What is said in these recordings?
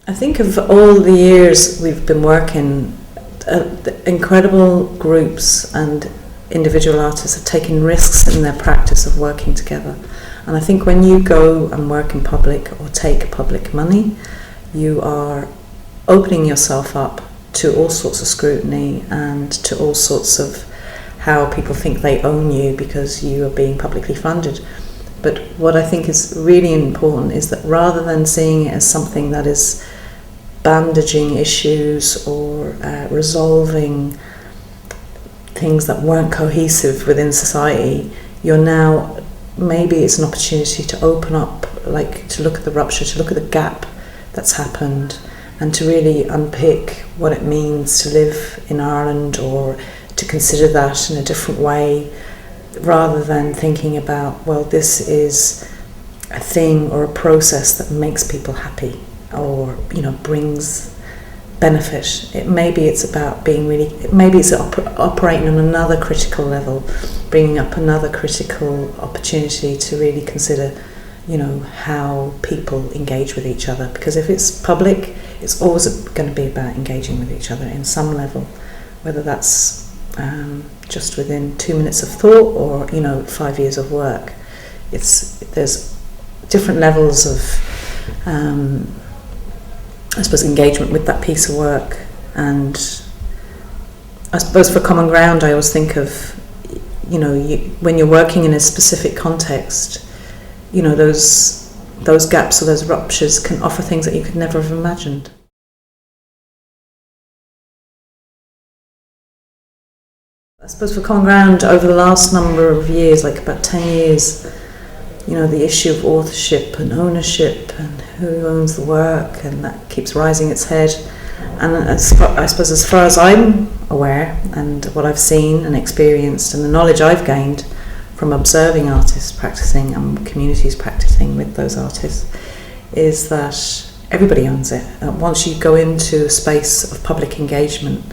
I think of all the years we've been working, the incredible groups and individual artists have taken risks in their practice of working together. And I think when you go and work in public or take public money, you are opening yourself up to all sorts of scrutiny and to all sorts of how people think they own you because you are being publicly funded. But what I think is really important is that rather than seeing it as something that is bandaging issues or resolving things that weren't cohesive within society, you're now, maybe it's an opportunity to open up, like to look at the rupture, to look at the gap that's happened, and to really unpick what it means to live in Ireland, or to consider that in a different way, rather than thinking about, well, this is a thing or a process that makes people happy or, you know, brings benefit. Maybe it's about being really, maybe it's operating on another critical level, bringing up another critical opportunity to really consider, you know, how people engage with each other. Because if it's public, it's always going to be about engaging with each other in some level, whether that's just within 2 minutes of thought or, you know, 5 years of work. There's different levels of I suppose engagement with that piece of work. And I suppose for common ground, I always think of, you know, when you're working in a specific context, you know, those gaps or those ruptures can offer things that you could never have imagined. I suppose for common ground, over the last number of years, like about 10 years, you know, the issue of authorship and ownership and who owns the work, and that keeps rising its head. And I suppose as far as I'm aware, and what I've seen and experienced and the knowledge I've gained from observing artists practicing and communities practicing with those artists, is that everybody owns it. Once you go into a space of public engagement,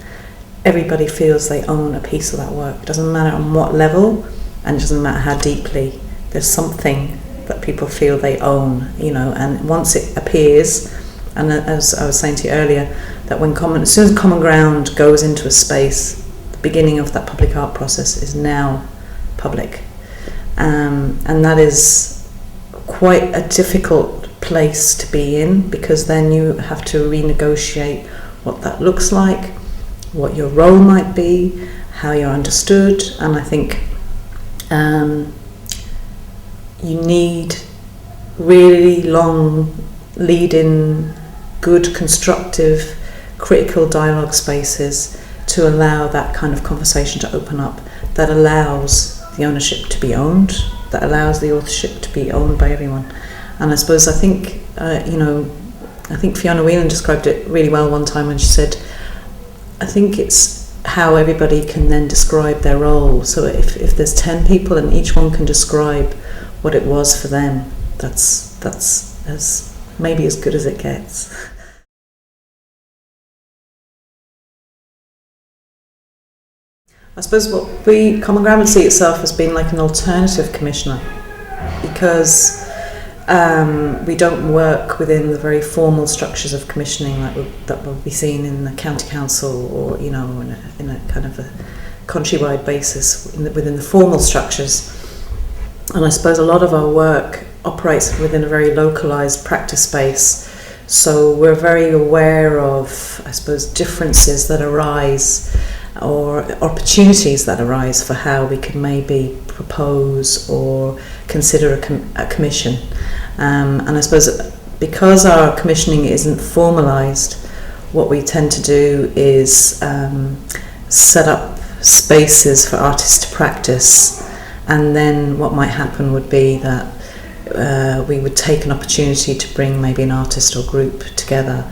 everybody feels they own a piece of that work. It doesn't matter on what level, and it doesn't matter how deeply. There's something that people feel they own, you know, and once it appears, and as I was saying to you earlier, that as soon as common ground goes into a space, the beginning of that public art process is now public. And that is quite a difficult place to be in, because then you have to renegotiate what that looks like, what your role might be, how you're understood. And I think you need really long lead-in, good, constructive, critical dialogue spaces to allow that kind of conversation to open up, that allows the ownership to be owned, that allows the authorship to be owned by everyone. And I suppose, I think Fiona Whelan described it really well one time when she said, I think it's how everybody can then describe their role. So if there's 10 people and each one can describe what it was for them, that's as maybe as good as it gets. I suppose what Common Ground would see itself as being like an alternative commissioner, because we don't work within the very formal structures of commissioning that will be seen in the county council, or, you know, in a kind of a countrywide basis within the formal structures. And I suppose a lot of our work operates within a very localised practice space, so we're very aware of, I suppose, differences that arise or opportunities that arise for how we can maybe propose or consider a commission. And I suppose because our commissioning isn't formalised, what we tend to do is set up spaces for artists to practice, and then what might happen would be that we would take an opportunity to bring maybe an artist or group together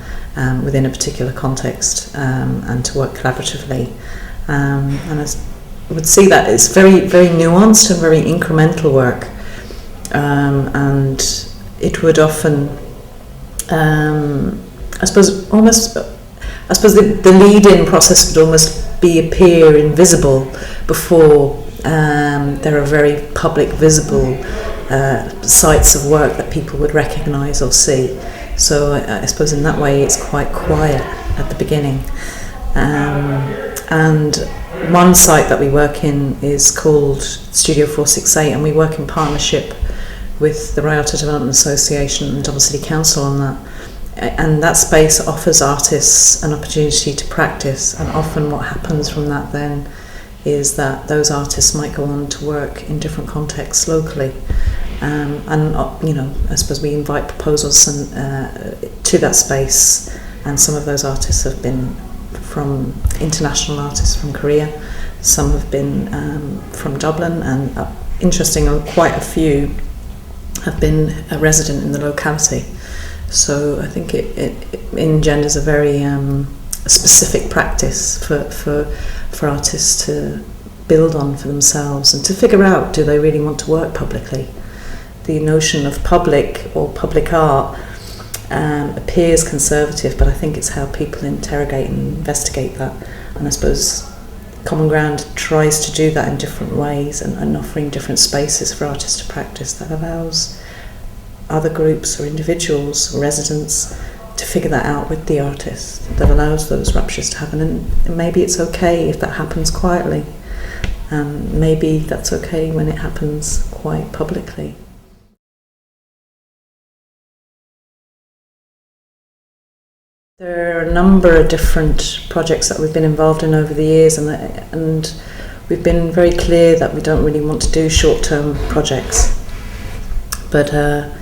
within a particular context, and to work collaboratively. And I would see that it's very, very nuanced and very incremental work, and it would often, I suppose the lead-in process would almost appear invisible before there are very public, visible sites of work that people would recognise or see. So I suppose in that way it's quite quiet at the beginning. And one site that we work in is called Studio 468, and we work in partnership with the Rialto Development Association and Dublin City Council on that. And that space offers artists an opportunity to practice, and often what happens from that then is that those artists might go on to work in different contexts locally. I suppose we invite proposals to that space, and some of those artists have been from international artists from Korea, some have been from Dublin, and interestingly, quite a few have been a resident in the locality. So I think it engenders a very specific practice for artists to build on for themselves and to figure out, do they really want to work publicly? The notion of public or public art appears conservative, but I think it's how people interrogate and investigate that. And I suppose Common Ground tries to do that in different ways, and offering different spaces for artists to practice that allows other groups or individuals or residents to figure that out with the artist, that allows those ruptures to happen. And maybe it's okay if that happens quietly, maybe that's okay when it happens quite publicly. There are a number of different projects that we've been involved in over the years, and we've been very clear that we don't really want to do short-term projects. But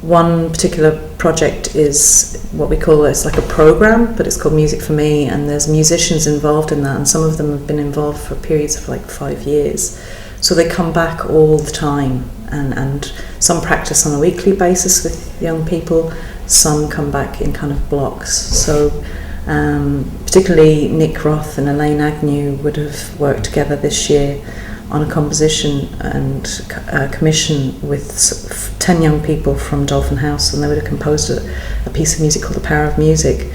one particular project is what we call, it's like a program, but it's called Music for Me, and there's musicians involved in that, and some of them have been involved for periods of like 5 years. So they come back all the time, and some practice on a weekly basis with young people, some come back in kind of blocks. So particularly Nick Roth and Elaine Agnew would have worked together this year on a composition and commission with 10 young people from Dolphin House, and they would have composed a piece of music called The Power of Music.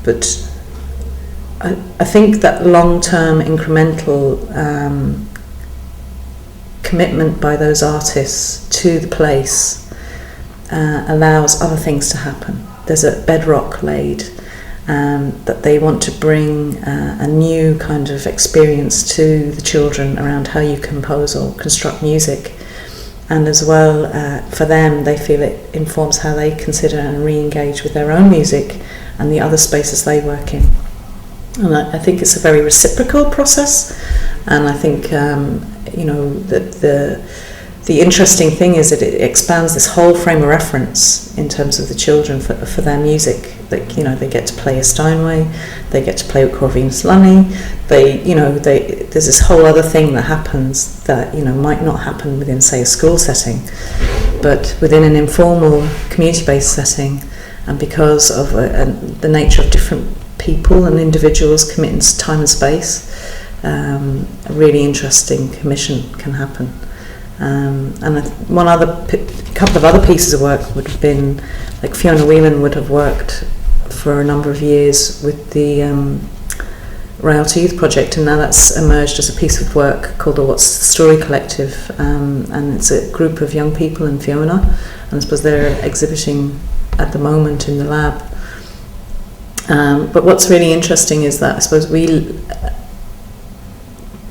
But I think that long-term incremental commitment by those artists to the place allows other things to happen. There's a bedrock laid that they want to bring a new kind of experience to the children around how you compose or construct music, and as well for them they feel it informs how they consider and re-engage with their own music and the other spaces they work in. And I think it's a very reciprocal process, and I think that the interesting thing is that it expands this whole frame of reference in terms of the children for their music. Like, they get to play a Steinway, they get to play with Corvinus Lunny. There's this whole other thing that happens that might not happen within, say, a school setting, but within an informal community-based setting, and because of the nature of different people and individuals committing time and space, a really interesting commission can happen. And couple of other pieces of work would have been, like Fiona Whelan would have worked for a number of years with the Rialto Youth Project, and now that's emerged as a piece of work called the What's the Story Collective, and it's a group of young people in Fiona, and I suppose they're exhibiting at the moment in the lab. But what's really interesting is that I suppose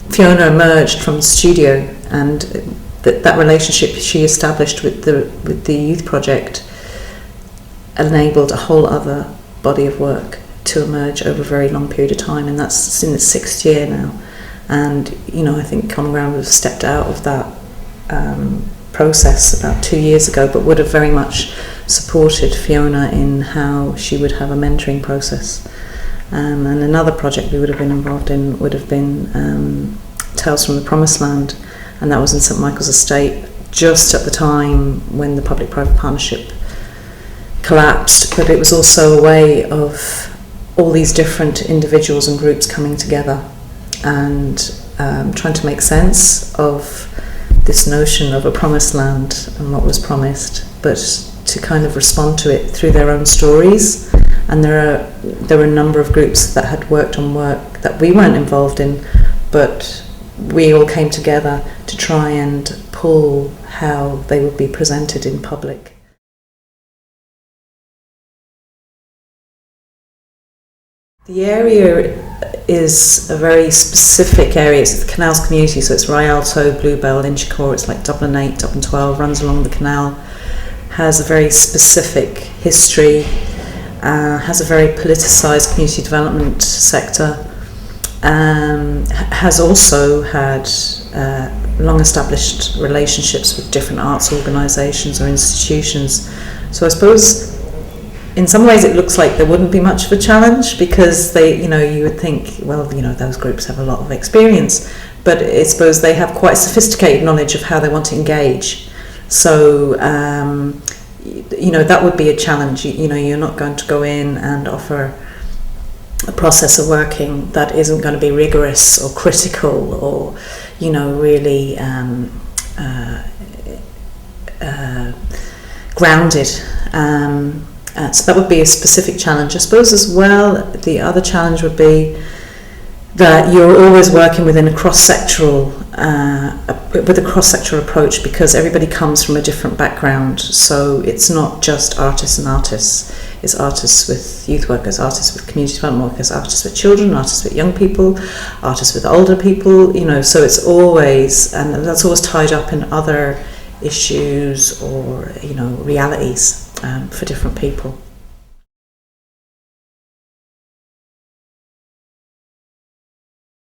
Fiona emerged from the studio, and that relationship she established with the youth project enabled a whole other body of work to emerge over a very long period of time, and that's in its 6th year now. And I think Common Ground have stepped out of that process about 2 years ago, but would have very much supported Fiona in how she would have a mentoring process. And another project we would have been involved in would have been Tales from the Promised Land, and that was in St Michael's Estate, just at the time when the public-private partnership collapsed. But it was also a way of all these different individuals and groups coming together and trying to make sense of this notion of a promised land and what was promised, but to kind of respond to it through their own stories. And there were a number of groups that had worked on work that we weren't involved in, but we all came together to try and pull how they would be presented in public. The area is a very specific area. It's the canals community, so it's Rialto, Bluebell, Inchicore. It's like Dublin 8, Dublin 12, runs along the canal, has a very specific history, has a very politicised community development sector, has also had long established relationships with different arts organisations or institutions. So I suppose in some ways it looks like there wouldn't be much of a challenge, because they, you would think, well, those groups have a lot of experience, but I suppose they have quite sophisticated knowledge of how they want to engage. So, that would be a challenge. You're not going to go in and offer a process of working that isn't going to be rigorous or critical or, really grounded. So that would be a specific challenge. I suppose as well, the other challenge would be that you're always working within a cross-sectoral approach, because everybody comes from a different background. So it's not just artists and artists. It's artists with youth workers, artists with community development workers, artists with children, artists with young people, artists with older people. So it's always, and that's always tied up in other issues or realities for different people.